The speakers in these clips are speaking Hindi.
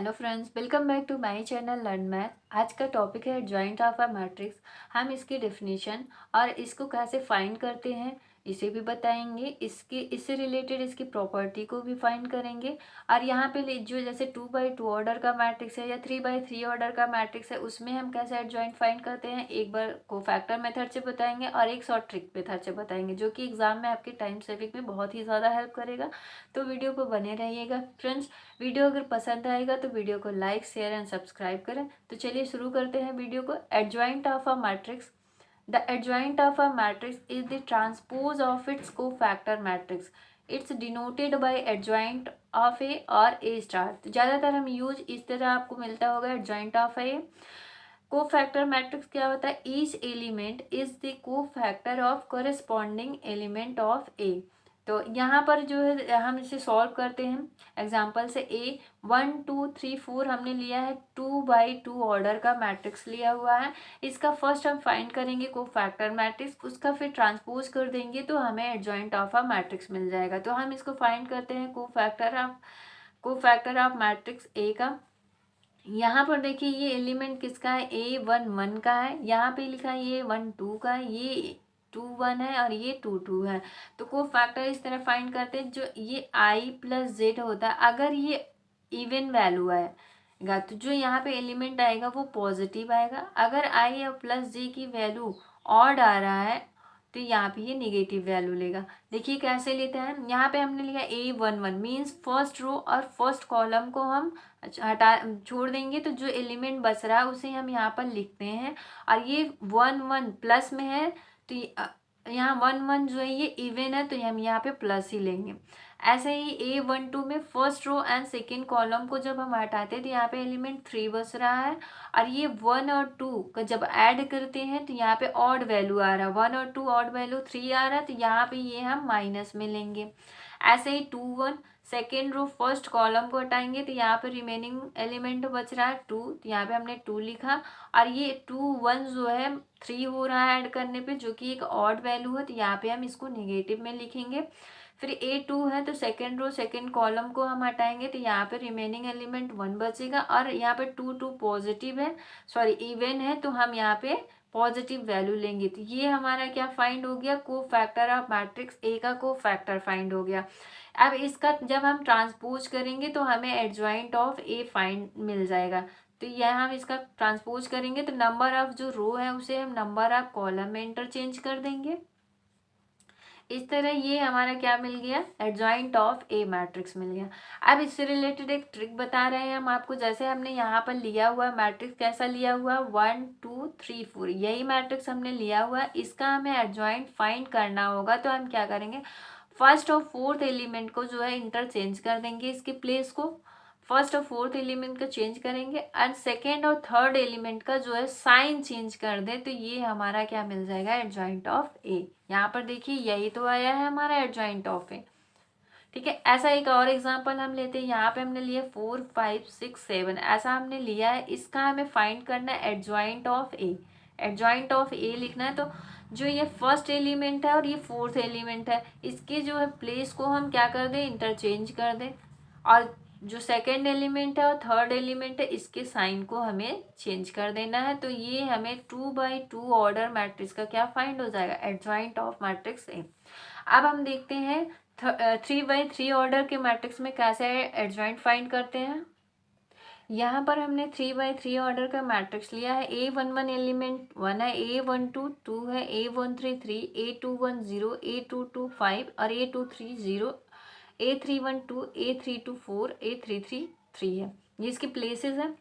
Hello friends, welcome back to my channel learn math. आज का टॉपिक है एडजॉइंट ऑफ अ मैट्रिक्स। हम इसकी डेफिनेशन और इसको कैसे फाइंड करते हैं इसे भी बताएंगे। इससे रिलेटेड इसकी प्रॉपर्टी को भी फाइंड करेंगे। और यहाँ पे जो जैसे 2x2 ऑर्डर का मैट्रिक्स है या 3x3 ऑर्डर का मैट्रिक्स है, उसमें हम कैसे एडजॉइंट फाइंड करते हैं एक बार कोफैक्टर मेथड से बताएंगे और एक शॉर्ट ट्रिक मेथड से बताएंगे, जो कि एग्जाम में आपके टाइम सेविंग में बहुत ही ज़्यादा हेल्प करेगा। तो वीडियो को बने रहिएगा फ्रेंड्स। वीडियो अगर पसंद आएगा तो वीडियो को लाइक शेयर एंड सब्सक्राइब करें। तो चलिए शुरू करते हैं वीडियो को। Adjoint of a matrix. The adjoint of a matrix is the transpose of its cofactor matrix. Its denoted by adjoint of A और ए स्टार। तो ज़्यादातर हम यूज इस तरह आपको मिलता होगा, adjoint of A. Cofactor matrix क्या होता है? Each element is the cofactor of corresponding element of A. तो यहाँ पर जो है हम इसे सॉल्व करते हैं एग्जाम्पल से। ए 1 2 3 4 हमने लिया है, 2x2 ऑर्डर का मैट्रिक्स लिया हुआ है। इसका फर्स्ट हम फाइंड करेंगे कोफैक्टर मैट्रिक्स, उसका फिर ट्रांसपोज कर देंगे तो हमें एडजॉइंट ऑफ अ मैट्रिक्स मिल जाएगा। तो हम इसको फाइंड करते हैं कोफैक्टर ऑफ मैट्रिक्स ए का। यहाँ पर देखिए ये एलिमेंट किसका है? A11 का है। यहाँ पे लिखा है ये 1 2 का है, ये 2 1 है और ये 2 2 है। तो को फैक्टर इस तरह फाइंड करते हैं, जो ये I+Z होता है अगर ये इवन वैल्यू आएगा तो जो यहाँ पे एलिमेंट आएगा वो पॉजिटिव आएगा। अगर I और +J की वैल्यू ऑड आ रहा है तो यहाँ पे ये निगेटिव वैल्यू लेगा। देखिए कैसे लेते हैं। यहाँ पे हमने लिया A11 मीन्स फर्स्ट रो और फर्स्ट कॉलम को हम हटा छोड़ देंगे, तो जो एलिमेंट बच रहा है उसे हम यहाँ पर लिखते हैं। और ये 1 1 प्लस में है तो यहाँ 1 1 जो है ये इवन है तो हम यहाँ पे प्लस ही लेंगे। ऐसे ही A12 में first row and second column को जब हम हटाते हैं तो यहाँ पे एलिमेंट 3 बच रहा है। और ये 1 और 2 का जब ऐड करते हैं तो यहाँ पे ऑड वैल्यू आ रहा है, 1 और 2 ऑड वैल्यू 3 आ रहा है, तो यहाँ पे ये हम माइनस में लेंगे। ऐसे ही 2 1 सेकेंड रो फर्स्ट कॉलम को हटाएंगे तो यहाँ पे रिमेनिंग एलिमेंट बच रहा है 2, तो यहाँ पे हमने 2 लिखा। और ये 2 1 जो है 3 हो रहा है ऐड करने पे, जो कि एक ऑड वैल्यू है, तो यहाँ पे हम इसको नेगेटिव में लिखेंगे। फिर A2 है तो सेकेंड रो सेकेंड कॉलम को हम हटाएंगे तो यहाँ पे रिमेनिंग एलिमेंट 1 बचेगा। और यहाँ पे 2 2 पॉजिटिव है, सॉरी इवन है, तो हम यहाँ पे पॉजिटिव वैल्यू लेंगे। तो ये हमारा क्या फाइंड हो गया? कोफैक्टर ऑफ मैट्रिक्स ए का कोफैक्टर फाइंड हो गया। अब इसका जब हम ट्रांसपोज करेंगे तो हमें एडजॉइंट ऑफ ए फाइंड मिल जाएगा। तो यह हम इसका ट्रांसपोज करेंगे तो नंबर ऑफ जो रो है उसे हम नंबर ऑफ कॉलम में इंटरचेंज कर देंगे। इस तरह ये हमारा क्या मिल गया? एडजॉइंट ऑफ ए मैट्रिक्स मिल गया। अब इससे रिलेटेड एक ट्रिक बता रहे हैं हम आपको। जैसे हमने यहाँ पर लिया हुआ मैट्रिक्स कैसा लिया हुआ? 1 2 3 4, यही मैट्रिक्स हमने लिया हुआ। इसका हमें एडजॉइंट फाइंड करना होगा तो हम क्या करेंगे? फर्स्ट और फोर्थ एलिमेंट को जो है इंटरचेंज कर देंगे, इसके प्लेस को फर्स्ट और फोर्थ एलिमेंट का चेंज करेंगे एंड सेकेंड और थर्ड एलिमेंट का जो है साइन चेंज कर दे तो ये हमारा क्या मिल जाएगा? एडजॉइंट ऑफ ए। यहाँ पर देखिए यही तो आया है हमारा एडजॉइंट ऑफ ए। ठीक है, ऐसा एक और एग्जांपल हम लेते हैं। यहाँ पे हमने लिया 4 5 6 7, ऐसा हमने लिया है। इसका हमें फाइंड करना है adjoint of A. Adjoint of A लिखना है तो जो ये फर्स्ट एलिमेंट है और ये फोर्थ एलिमेंट है, इसके जो है प्लेस को हम क्या कर दें? इंटरचेंज कर दें। और जो सेकेंड एलिमेंट है और थर्ड एलिमेंट है इसके साइन को हमें चेंज कर देना है। तो ये हमें 2x2 ऑर्डर मैट्रिक्स का क्या फाइंड हो जाएगा? Adjoint of matrix A. अब हम देखते हैं 3x3 ऑर्डर के मैट्रिक्स में कैसे एडजॉइंट फाइंड करते हैं। यहाँ पर हमने 3x3 ऑर्डर का मैट्रिक्स लिया है। A11 एलिमेंट 1 है, A12 2 है, A13 3, A21 0, A22 5 और A23 0, A31 2, A32 4, A33 3 है। ये इसकी प्लेसेस हैं।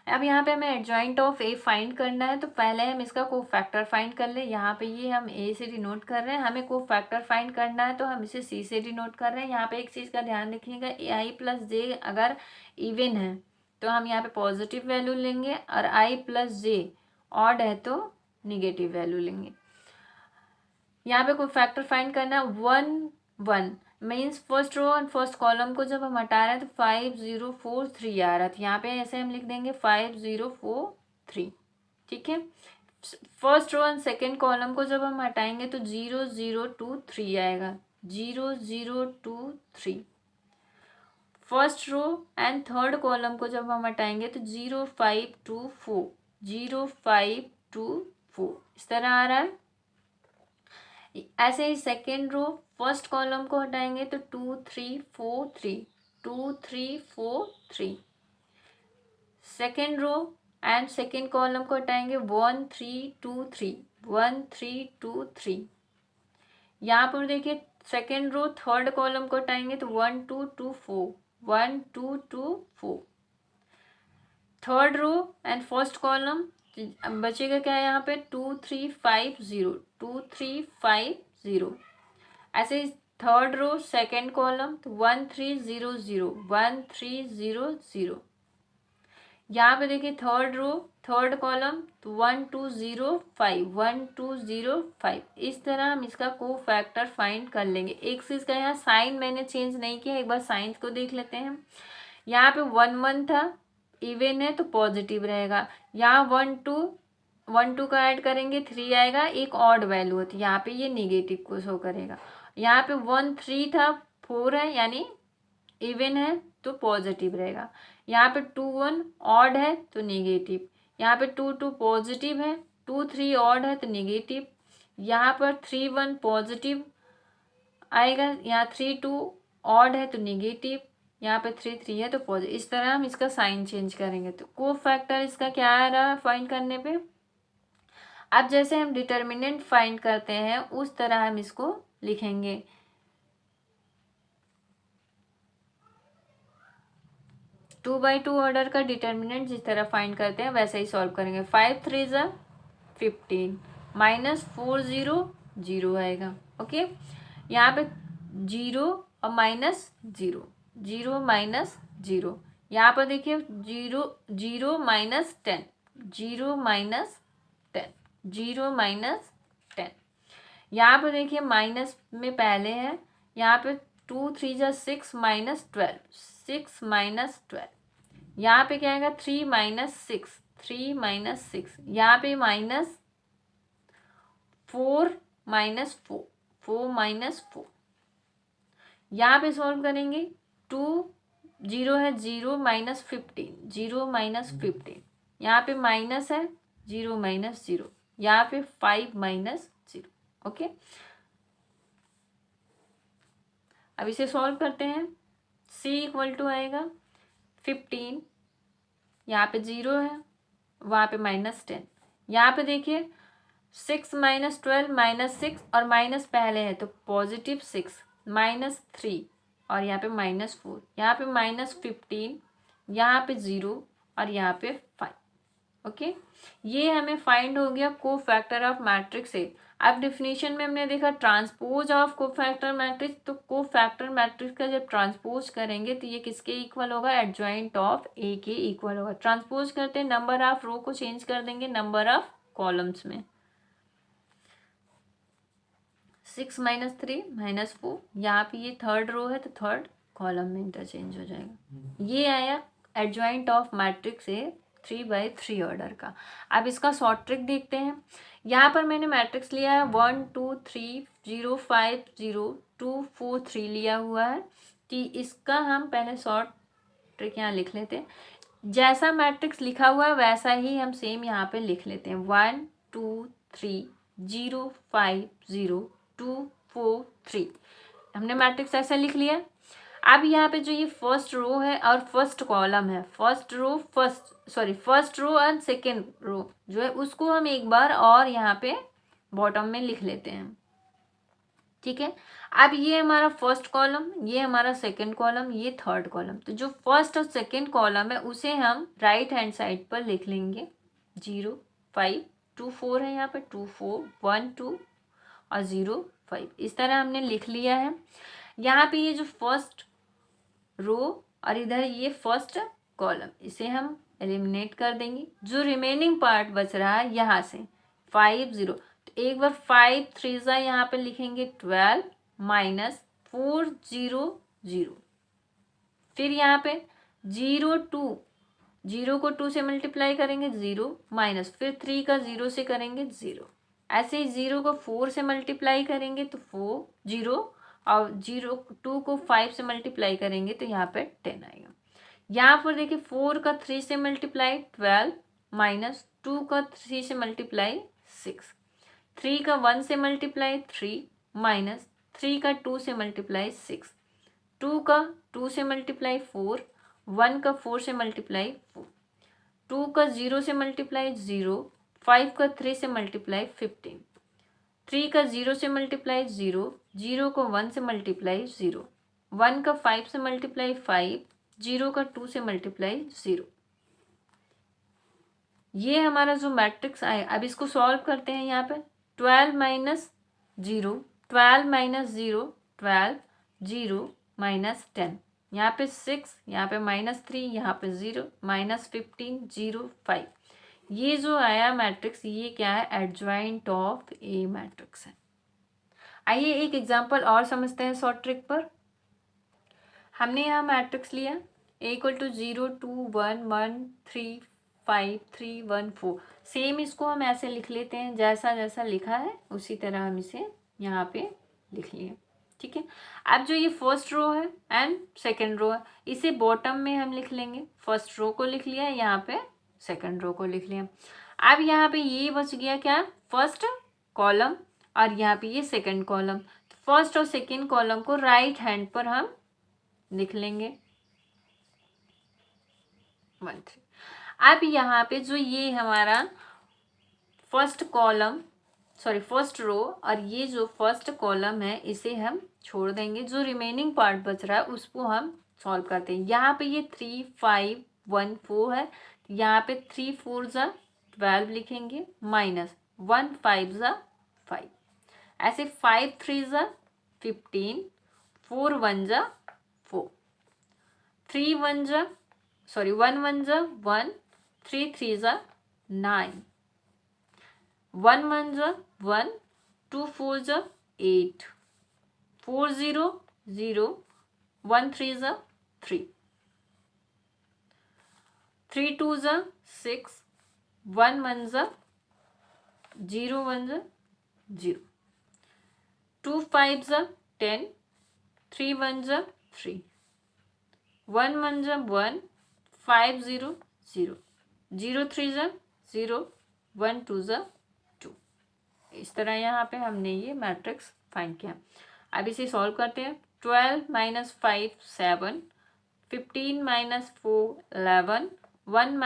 अब यहाँ पे हमें एडजॉइंट ऑफ ए फाइंड करना है तो पहले हम इसका कोफैक्टर फाइंड कर ले। यहाँ पे ये हम ए से डिनोट कर रहे हैं, हमें कोफैक्टर फाइंड करना है तो हम इसे सी से डिनोट कर रहे हैं। यहाँ पे एक चीज़ का ध्यान रखिएगा, I+J अगर इवन है तो हम यहाँ पे पॉजिटिव वैल्यू लेंगे और I+J ऑड है तो निगेटिव वैल्यू लेंगे। यहाँ पे कोई फैक्टर फाइंड करना है 1 1 मीन्स फर्स्ट रो और फर्स्ट कॉलम को जब हम हटा रहे हैं तो 5 0 4 3 आ रहा था। यहाँ पे ऐसे हम लिख देंगे 5 0 4 3। ठीक है, first row and second column को जब हम हटाएंगे तो 0 0 2 3 आएगा, 0 0 2 3। First row and third column को जब हम हटाएंगे तो 0 5 2 4, 0 5 2 4 इस तरह आ रहा है। ऐसे ही सेकेंड रो फर्स्ट कॉलम को हटाएंगे तो 2 3 4 3, 2 3 4 3। Second row and second column को हटाएंगे 1 3 2 3, 1 3 2 3। यहाँ पर देखिए सेकेंड रो थर्ड कॉलम को हटाएंगे तो 1 2 2 4, 1 2 2 4। Third row and first column बचेगा क्या यहाँ पे 2 3 5 0, 2 3 5 0। ऐसे थर्ड रो सेकेंड कॉलम तो 1 3 0 0, 1 3 0 0। यहाँ पे देखिए थर्ड रो थर्ड कॉलम तो 1 2 0 5, 1 2 0 5। इस तरह हम इसका को फैक्टर फाइंड कर लेंगे। एक चीज़ का यहाँ साइन मैंने चेंज नहीं किया, एक बार साइंस को देख लेते हैं। यहाँ पे 1 1 था, इवन है तो पॉजिटिव रहेगा। यहाँ 1 2 का ऐड करेंगे 3 आएगा, एक ऑड वैल्यू होती है, यहाँ पे ये निगेटिव को शो करेगा। यहाँ पे 1 3 था, 4 है यानी इवन है तो पॉजिटिव रहेगा। यहाँ पे 2 1 ऑड है तो निगेटिव। यहाँ पे 2 2 पॉजिटिव है, 2 3 ऑड है तो निगेटिव। यहाँ पर 3 1 पॉजिटिव आएगा, यहाँ 3 2 ऑड है तो निगेटिव, यहाँ पे 3 3 है तो पॉजिटिव। इस तरह हम इसका साइन चेंज करेंगे तो को फैक्टर इसका क्या आ रहा है फाइंड करने पे। अब जैसे हम डिटर्मिनेंट फाइंड करते हैं उस तरह हम इसको लिखेंगे। 2 by 2 ऑर्डर का डिटर्मिनेंट जिस तरह फाइंड करते हैं वैसे ही सॉल्व करेंगे। 5 3 ज़ा 15 माइनस 4 0 0 आएगा। ओके, यहाँ पे 0 और माइनस 0, 0 माइनस 0। यहाँ पर देखिए 0 0 माइनस 10, 0 माइनस 10, 0 माइनस 10। यहाँ पर देखिए माइनस में पहले है, यहाँ पे 2 3 ज़ा 6 माइनस 12, 6 माइनस 12। यहाँ पे क्या आएगा 3 माइनस 6, 3 माइनस 6। यहाँ पे माइनस 4 माइनस 4, 4 माइनस 4। यहाँ पे सॉल्व करेंगे 2 0 है, 0 माइनस 15, 0 माइनस 15। यहाँ पे माइनस है 0 माइनस 0, यहाँ पे 5 माइनस 0। ओके, अब इसे सॉल्व करते हैं। c इक्वल टू आएगा 15, यहाँ पे 0 है, वहाँ पे माइनस 10। यहाँ पे देखिए 6 माइनस 12 माइनस 6 और माइनस पहले है तो पॉजिटिव 6 माइनस 3 और यहाँ पे माइनस 4। यहाँ पे माइनस 15, यहाँ पे 0 और यहाँ पे 5। ओके, ये हमें फाइंड हो गया को फैक्टर ऑफ मैट्रिक्स ए। अब डिफिनीशन में हमने देखा ट्रांसपोज ऑफ को फैक्टर मैट्रिक्स, तो को फैक्टर मैट्रिक्स का जब ट्रांसपोज करेंगे तो ये किसके इक्वल होगा, एडजॉइंट ऑफ ए के इक्वल होगा। ट्रांसपोज करते हैं नंबर ऑफ रो को चेंज कर देंगे नंबर ऑफ कॉलम्स में। 6 माइनस 3 माइनस 4, यहाँ पे ये थर्ड रो है तो थर्ड कॉलम में इंटरचेंज हो जाएगा। ये आया adjoint of matrix A 3 by 3 order का। अब इसका शॉर्ट ट्रिक देखते हैं। यहाँ पर मैंने मैट्रिक्स लिया है 1 2 3 0 5 0 2 4 3 लिया हुआ है कि इसका हम पहले शॉर्ट ट्रिक यहाँ लिख लेते हैं। जैसा मैट्रिक्स लिखा हुआ है वैसा ही हम सेम यहाँ पे लिख लेते हैं। 1 2 3 0 5 0 2 4 3 हमने मैट्रिक्स ऐसा लिख लिया। अब यहाँ पे जो ये फर्स्ट रो है और फर्स्ट कॉलम है, first row and second row जो है उसको हम एक बार और यहाँ पे बॉटम में लिख लेते हैं। ठीक है, अब ये हमारा फर्स्ट कॉलम, ये हमारा सेकेंड कॉलम, ये थर्ड कॉलम। तो जो फर्स्ट और सेकेंड कॉलम है उसे हम राइट हैंड साइड पर लिख लेंगे। 0 5 2 4 है, यहाँ पे 2 4 1 2 और 0 5 इस तरह हमने लिख लिया है। यहाँ पे ये जो फर्स्ट रो और इधर ये फर्स्ट कॉलम, इसे हम एलिमिनेट कर देंगे। जो रिमेनिंग पार्ट बच रहा है यहाँ से 5 0, तो एक बार 5 3 ज़ा यहाँ पे लिखेंगे 12 माइनस 4 0 0। फिर यहाँ पे 0 2, 0 को 2 से मल्टीप्लाई करेंगे 0 माइनस, फिर 3 का 0 से करेंगे 0। ऐसे ही 0 को 4 से मल्टीप्लाई करेंगे तो 4 0 और 2 को 5 से मल्टीप्लाई करेंगे तो यहाँ पे 10 आएगा। यहाँ पर देखिए 4 का 3 से मल्टीप्लाई 12 माइनस 2 का 3 से मल्टीप्लाई 6, 3 का 1 से मल्टीप्लाई 3 माइनस 3 का 2 से मल्टीप्लाई 6, 2 का 2 से मल्टीप्लाई 4, 1 का 4 से मल्टीप्लाई 4, 2 का 0 से मल्टीप्लाई 0, 5 का 3 से मल्टीप्लाई 15, 3 का 0 से मल्टीप्लाई 0, 0 को 1 से मल्टीप्लाई 0, 1 का 5 से मल्टीप्लाई 5, 0 का 2 से मल्टीप्लाई 0। ये हमारा जो मैट्रिक्स आया, अब इसको सॉल्व करते हैं। यहाँ पे 12 माइनस 0, 12 माइनस 0, 12, 0 माइनस 10, यहाँ पे 6, यहाँ पे -3, यहाँ पे 0, -15, 0, 5। ये जो आया मैट्रिक्स, ये क्या है? एडजॉइंट ऑफ ए मैट्रिक्स है। आइए एक एग्जांपल और समझते हैं शॉर्ट ट्रिक पर। हमने यहाँ मैट्रिक्स लिया A = 0, 2, 1, 1, 3, 5, 3, 1, 4। सेम इसको हम ऐसे लिख लेते हैं, जैसा जैसा लिखा है उसी तरह हम इसे यहाँ पे लिख लिए। ठीक है। अब जो ये फर्स्ट रो है एंड सेकंड रो है, इसे बॉटम में हम लिख लेंगे। फर्स्ट रो को लिख लिया, यहाँ पे सेकंड रो को लिख लिया। अब यहाँ पे ये बच गया क्या? फर्स्ट कॉलम, और यहाँ पे ये सेकंड कॉलम। फर्स्ट और सेकंड कॉलम को राइट हैंड पर हम लिख लेंगे 1, 3। अब यहाँ पे जो ये हमारा फर्स्ट रो और ये जो फर्स्ट कॉलम है, इसे हम छोड़ देंगे। जो रिमेनिंग पार्ट बच रहा है उसको हम सॉल्व करते हैं। यहाँ पे ये 3, 5, 1, 4 है, यहाँ पे 3, 4 ज़ा 12 लिखेंगे, माइनस 1, 5 ज़ा 5, ऐसे 5, 3 ज़ा 15, 4, 1 ज़ा 4, 1, 1 ज़ा 1, 3, 3 ज़ा 9, 1, 1 ज़ा 1, 2, 4 ज़ा 8, 4, 0, 0, 1, 3 ज़ा 3, 3, 2 ज़ा 6, 1, 1 ज़ा 0, 1 ज़ा 0, 2, 5 ज़ा 10, 3, 1 ज़ा 3, 1, 1 ज़ा 1, 5, 0, 0, 0, 3 ज़ा 0, 1, 2 ज़ा 2। इस तरह यहाँ पे हमने ये मैट्रिक्स फाइंड किया। अब इसे सॉल्व करते हैं। 12 - 5 7, 15 - 4 11, 1 -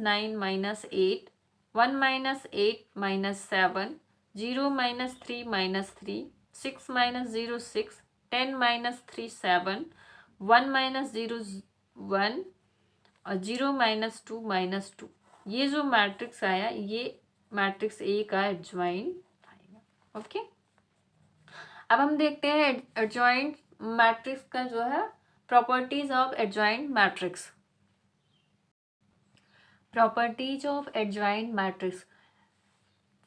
9 - 8, 1 - 8 - 7, 0 - 3 - 3, 6 - 0 6, 10 - 3 7, 1 - 0 1 और 0 - 2 -2। ये जो मैट्रिक्स आया, ये मैट्रिक्स ए का एडजॉइंट आएगा। ओके। अब हम देखते हैं एडजॉइंट मैट्रिक्स का जो है properties of adjoint matrix. Properties of adjoint matrix.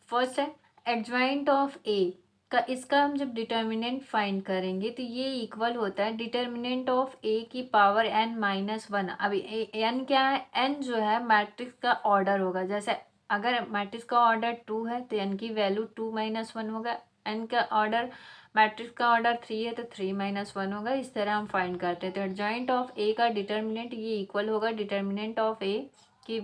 First है एडजॉइंट ऑफ ए का, इसका हम जब डिटर्मिनेंट फाइंड करेंगे तो ये इक्वल होता है डिटर्मिनेंट ऑफ ए की पावर n-1। अभी n क्या है? n जो है मैट्रिक्स का ऑर्डर होगा। जैसे अगर मैट्रिक्स का ऑर्डर 2 है तो n की वैल्यू 2 - 1 होगा। n का ऑर्डर, मैट्रिक्स का ऑर्डर 3 है तो 3 - 1 होगा। इस तरह हम फाइंड करते हैं। तो एडजॉइंट ऑफ ए का डिटर्मिनेंट ये इक्वल होगा डिटर्मिनेंट ऑफ ए की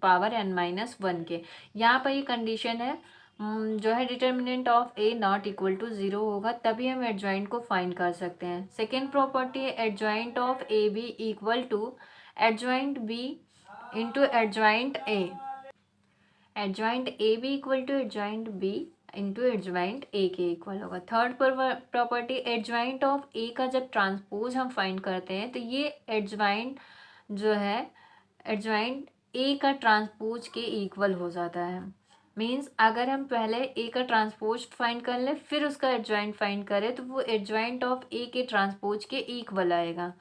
पावर n-1 के। यहाँ पर ये कंडीशन है जो है determinant of A not equal to 0 होगा, तभी हम एडजॉइंट को फाइंड कर सकते हैं। सेकेंड प्रॉपर्टी है adjoint of A B equal to adjoint B into adjoint A. Adjoint A B equal to adjoint B into adjoint A के इक्वल होगा। Third property adjoint of A का जब ट्रांसपोज हम फाइंड करते हैं तो ये एडजॉइंट जो है एडजॉइंट ए का ट्रांसपोज के इक्वल हो जाता है। मीन्स अगर हम पहले ए का ट्रांसपोज फाइंड कर लें फिर उसका एडजॉइंट फाइंड करें तो वो एडजॉइंट ऑफ ए के ट्रांसपोज के इक्वल आएगा।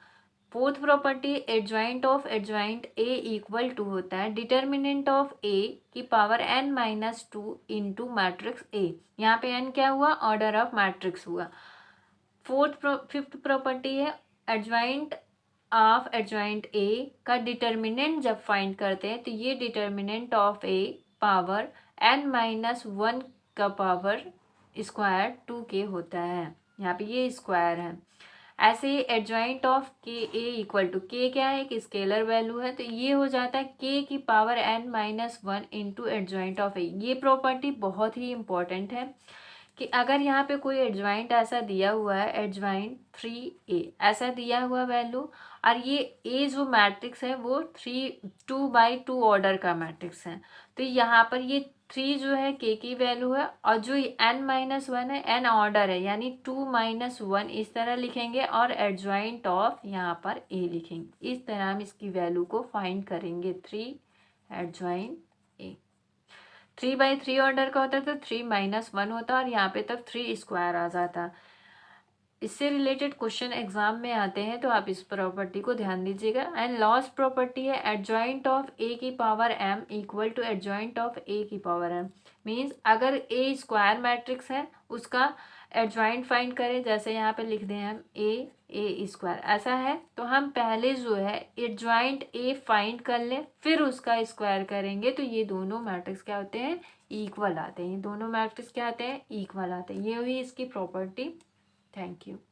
Fourth property adjoint of adjoint A equal to होता है डिटर्मिनेंट ऑफ ए की power n-2 into matrix A. यहाँ पे n क्या हुआ? ऑर्डर ऑफ मैट्रिक्स हुआ। फिफ्थ प्रॉपर्टी है एडजॉइंट ऑफ एडजॉइंट ए का डिटर्मिनेंट जब फाइंड करते हैं तो ये determinant of A power n-1 का पावर स्क्वायर 2 के होता है। यहाँ पे ये स्क्वायर है। ऐसे ही एडजॉइंट ऑफ के ए इक्वल टू के क्या है, एक स्केलर वैल्यू है, तो ये हो जाता है के की power n minus one into adjoint of A. ये प्रॉपर्टी बहुत ही इंपॉर्टेंट है कि अगर यहाँ पे कोई एडजॉइंट ऐसा दिया हुआ है, एडजॉइंट 3a ऐसा दिया हुआ वैल्यू, और ये ए जो मैट्रिक्स है वो 2 ऑर्डर का मैट्रिक्स है, तो यहाँ पर ये 3 जो है के की वैल्यू है, और जो n माइनस वन है n ऑर्डर है, यानी 2 माइनस वन इस तरह लिखेंगे, और एडजॉइंट ऑफ यहाँ पर a लिखेंगे। इस तरह हम इसकी वैल्यू को फाइंड करेंगे। 3 एडजॉइंट a 3/3 ऑर्डर का होता है तो 3 माइनस वन होता, और यहाँ पे तब 3 स्क्वायर आ जाता। इससे रिलेटेड क्वेश्चन एग्जाम में आते हैं, तो आप इस प्रॉपर्टी को ध्यान दीजिएगा। एंड लास्ट प्रॉपर्टी है एडजॉइंट ऑफ ए की power m equal to adjoint of A की पावर m। मीन्स अगर ए स्क्वायर मैट्रिक्स है उसका एडजॉइंट फाइंड करें, जैसे यहाँ पे लिख दें हम ए स्क्वायर ऐसा है, तो हम पहले जो है एडजॉइंट ए फाइंड कर लें, फिर उसका स्क्वायर करेंगे, तो ये दोनों मैट्रिक्स क्या होते हैं, इक्वल आते हैं। ये दोनों मैट्रिक्स क्या आते हैं, इक्वल आते हैं। ये हुई इसकी प्रॉपर्टी। Thank you.